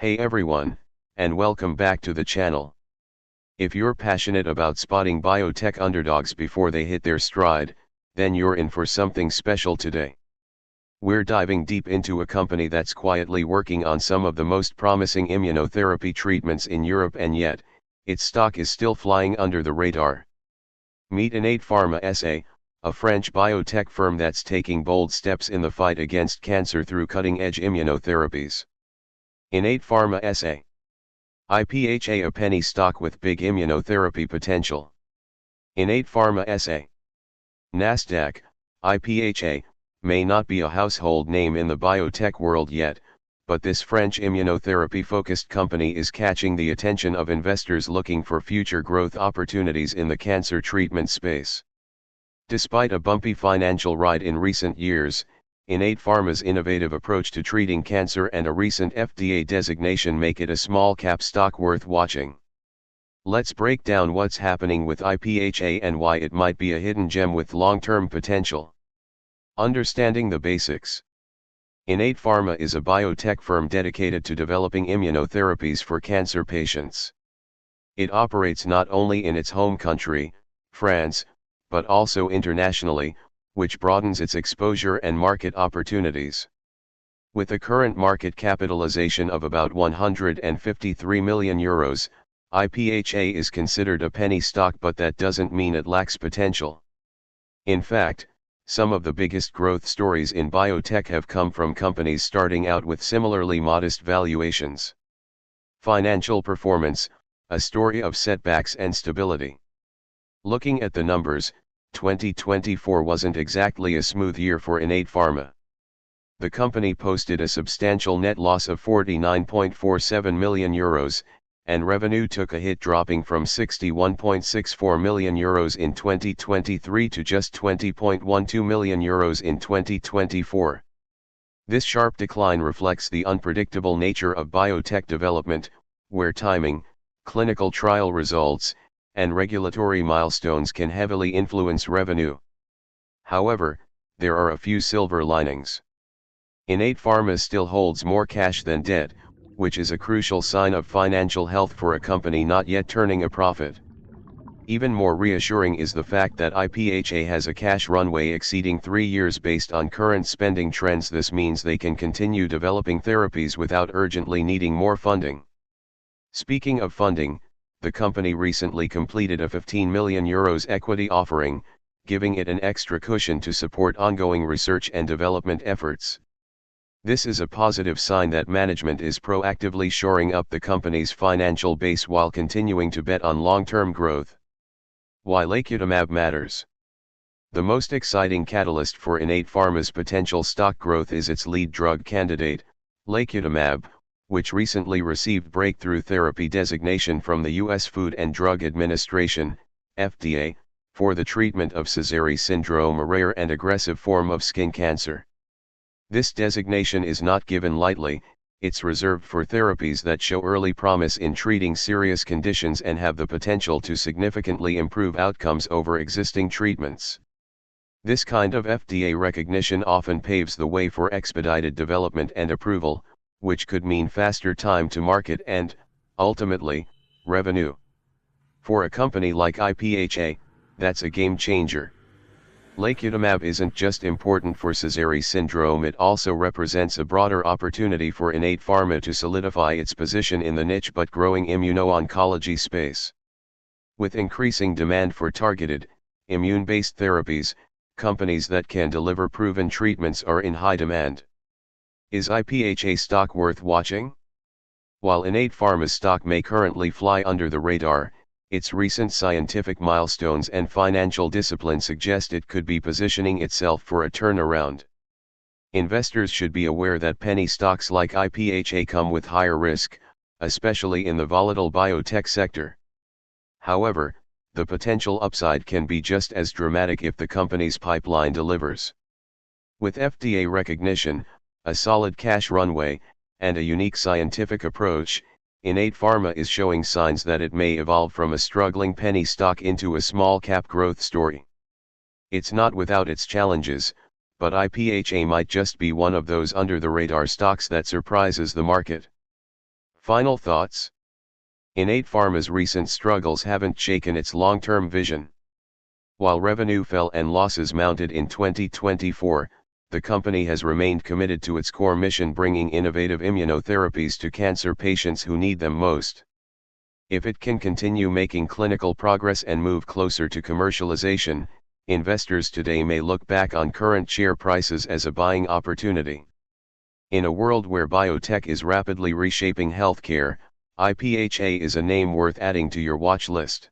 Hey everyone, and welcome back to the channel. If you're passionate about spotting biotech underdogs before they hit their stride, then you're in for something special today. We're diving deep into a company that's quietly working on some of the most promising immunotherapy treatments in Europe, and yet, its stock is still flying under the radar. Meet Innate Pharma S.A, a French biotech firm that's taking bold steps in the fight against cancer through cutting-edge immunotherapies. Innate Pharma S.A. IPHA, a penny stock with big immunotherapy potential. Innate Pharma S.A. Nasdaq, IPHA, may not be a household name in the biotech world yet, but this French immunotherapy-focused company is catching the attention of investors looking for future growth opportunities in the cancer treatment space. Despite a bumpy financial ride in recent years, Innate Pharma's innovative approach to treating cancer and a recent FDA designation make it a small-cap stock worth watching. Let's break down what's happening with IPHA and why it might be a hidden gem with long-term potential. Understanding the basics. Innate Pharma is a biotech firm dedicated to developing immunotherapies for cancer patients. It operates not only in its home country, France, but also internationally, which broadens its exposure and market opportunities. With a current market capitalization of about €153 million, IPHA is considered a penny stock, but that doesn't mean it lacks potential. In fact, some of the biggest growth stories in biotech have come from companies starting out with similarly modest valuations. Financial performance, a story of setbacks and stability. Looking at the numbers, 2024 wasn't exactly a smooth year for Innate Pharma. The company posted a substantial net loss of €49.47 million, and revenue took a hit, dropping from €61.64 million in 2023 to just €20.12 million in 2024. This sharp decline reflects the unpredictable nature of biotech development, where timing, clinical trial results, and regulatory milestones can heavily influence revenue. However, there are a few silver linings. Innate Pharma still holds more cash than debt, which is a crucial sign of financial health for a company not yet turning a profit. Even more reassuring is the fact that IPHA has a cash runway exceeding 3 years based on current spending trends. This means they can continue developing therapies without urgently needing more funding. Speaking of funding, the company recently completed a €15 million equity offering, giving it an extra cushion to support ongoing research and development efforts. This is a positive sign that management is proactively shoring up the company's financial base while continuing to bet on long-term growth. Why lacutamab matters. The most exciting catalyst for Innate Pharma's potential stock growth is its lead drug candidate, lacutamab, which recently received Breakthrough Therapy Designation from the U.S. Food and Drug Administration, FDA, for the treatment of Sézary syndrome, a rare and aggressive form of skin cancer. This designation is not given lightly. It's reserved for therapies that show early promise in treating serious conditions and have the potential to significantly improve outcomes over existing treatments. This kind of FDA recognition often paves the way for expedited development and approval, which could mean faster time to market and, ultimately, revenue. For a company like IPHA, that's a game changer. Lacutamab isn't just important for Sézary syndrome, it also represents a broader opportunity for Innate Pharma to solidify its position in the niche but growing immuno-oncology space. With increasing demand for targeted, immune-based therapies, companies that can deliver proven treatments are in high demand. Is IPHA stock worth watching? While Innate Pharma's stock may currently fly under the radar, its recent scientific milestones and financial discipline suggest it could be positioning itself for a turnaround. Investors should be aware that penny stocks like IPHA come with higher risk, especially in the volatile biotech sector. However, the potential upside can be just as dramatic if the company's pipeline delivers. With FDA recognition, a solid cash runway, and a unique scientific approach, Innate Pharma is showing signs that it may evolve from a struggling penny stock into a small-cap growth story. It's not without its challenges, but IPHA might just be one of those under-the-radar stocks that surprises the market. Final thoughts. Innate Pharma's recent struggles haven't shaken its long-term vision. While revenue fell and losses mounted in 2024, the company has remained committed to its core mission, bringing innovative immunotherapies to cancer patients who need them most. If it can continue making clinical progress and move closer to commercialization, investors today may look back on current share prices as a buying opportunity. In a world where biotech is rapidly reshaping healthcare, IPHA is a name worth adding to your watch list.